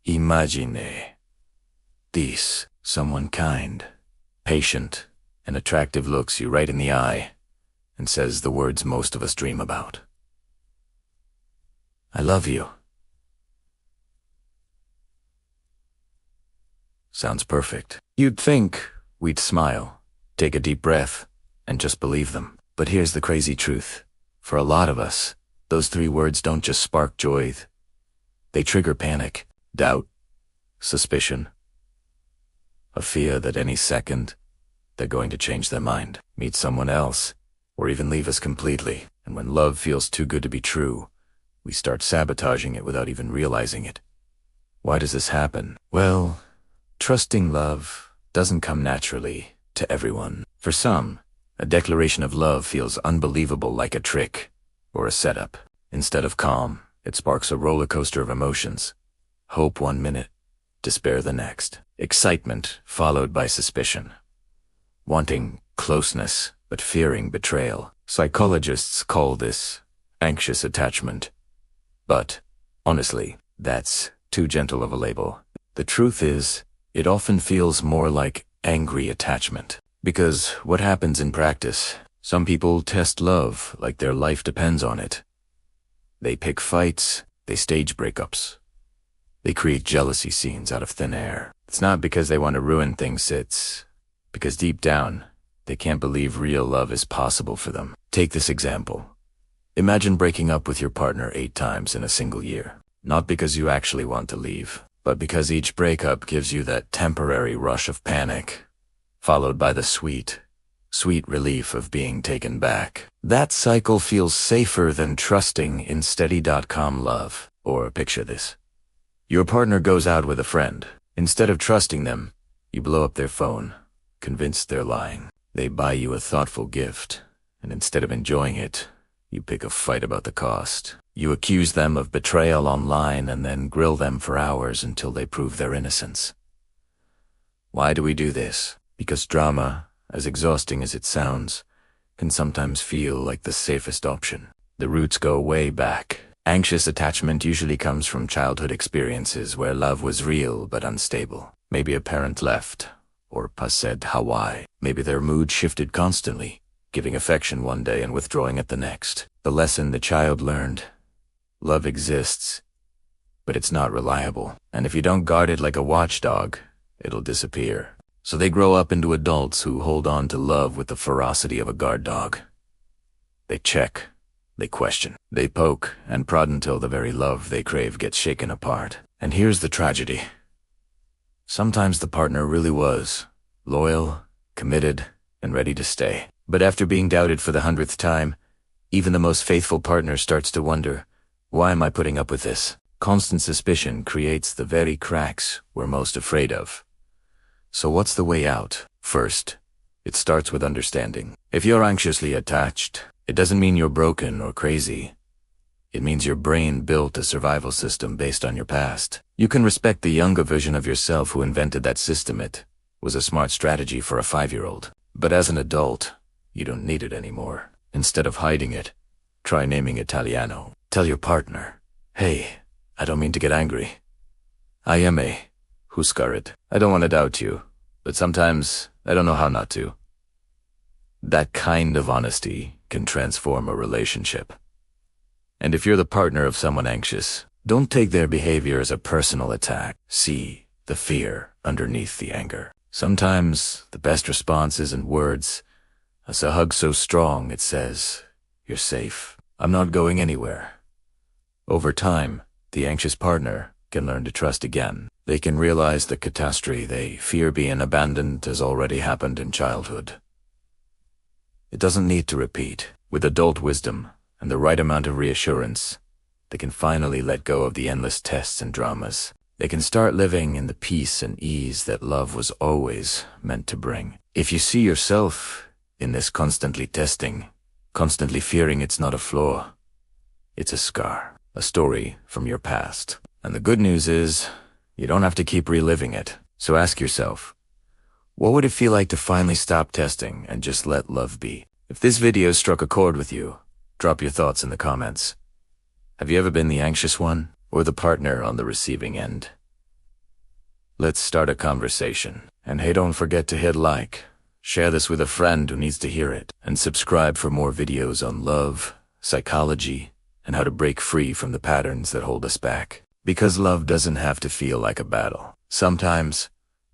Imagine this, someone kind, patient, and attractive looks you right in the eye and says the words most of us dream about. I love you. Sounds perfect. You'd think we'd smile, take a deep breath, and just believe them. But here's the crazy truth. For a lot of us, those 3 words don't just spark joy. They trigger panic, doubt, suspicion, a fear that any second they're going to change their mind, meet someone else, or even leave us completely. And when love feels too good to be true, we start sabotaging it without even realizing it. Why does this happen? Well, trusting love doesn't come naturally to everyone. For some, a declaration of love feels unbelievable, like a trick or a setup. Instead of calm, it sparks a roller coaster of emotions. Hope one minute, despair the next. Excitement followed by suspicion. Wanting closeness, but fearing betrayal. Psychologists call this anxious attachment. But, honestly, that's too gentle of a label. The truth is, it often feels more like angry attachment. Because what happens in practice, some people test love like their life depends on it. They pick fights, they stage breakups. They create jealousy scenes out of thin air. It's not because they want to ruin things, it's because deep down, they can't believe real love is possible for them. Take this example. Imagine breaking up with your partner 8 times in a single year. Not because you actually want to leave, but because each breakup gives you that temporary rush of panic, followed by the sweet relief of being taken back. That cycle feels safer than trusting in steady.com love. Or picture this. Your partner goes out with a friend. Instead of trusting them, you blow up their phone, convinced they're lying. They buy you a thoughtful gift, and instead of enjoying it, you pick a fight about the cost. You accuse them of betrayal online and then grill them for hours until they prove their innocence. Why do we do this? Because drama, as exhausting as it sounds, can sometimes feel like the safest option. The roots go way back. Anxious attachment usually comes from childhood experiences where love was real but unstable. Maybe a parent left, or passed Hawaii. Maybe their mood shifted constantly, giving affection one day and withdrawing it the next. The lesson the child learned: love exists, but it's not reliable. And if you don't guard it like a watchdog, it'll disappear. So they grow up into adults who hold on to love with the ferocity of a guard dog. They check, they question, they poke and prod until the very love they crave gets shaken apart. And here's the tragedy. Sometimes the partner really was loyal, committed, and ready to stay. But after being doubted for the 100th time, even the most faithful partner starts to wonder, why am I putting up with this? Constant suspicion creates the very cracks we're most afraid of. So what's the way out? First, it starts with understanding. If you're anxiously attached, it doesn't mean you're broken or crazy. It means your brain built a survival system based on your past. You can respect the younger version of yourself who invented that system. It was a smart strategy for a 5-year-old. But as an adult, you don't need it anymore. Instead of hiding it, try naming Italiano. Tell your partner, hey, I don't mean to get angry. I am who's scarred. I don't want to doubt you, but sometimes I don't know how not to. That kind of honesty can transform a relationship. And if you're the partner of someone anxious, don't take their behavior as a personal attack. See the fear underneath the anger. Sometimes the best response isn't words. It's a hug so strong it says, you're safe. I'm not going anywhere. Over time, the anxious partner can learn to trust again. They can realize the catastrophe they fear being abandoned has already happened in childhood. It doesn't need to repeat. With adult wisdom and the right amount of reassurance, they can finally let go of the endless tests and dramas. They can start living in the peace and ease that love was always meant to bring. If you see yourself in this constantly testing, constantly fearing, it's not a flaw. It's a scar, a story from your past. And the good news is, you don't have to keep reliving it. So ask yourself, what would it feel like to finally stop testing and just let love be? If this video struck a chord with you, drop your thoughts in the comments. Have you ever been the anxious one or the partner on the receiving end? Let's start a conversation. And hey, don't forget to hit like, share this with a friend who needs to hear it, and subscribe for more videos on love, psychology, and how to break free from the patterns that hold us back. Because love doesn't have to feel like a battle. Sometimes,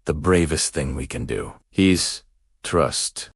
the bravest thing we can do is trust.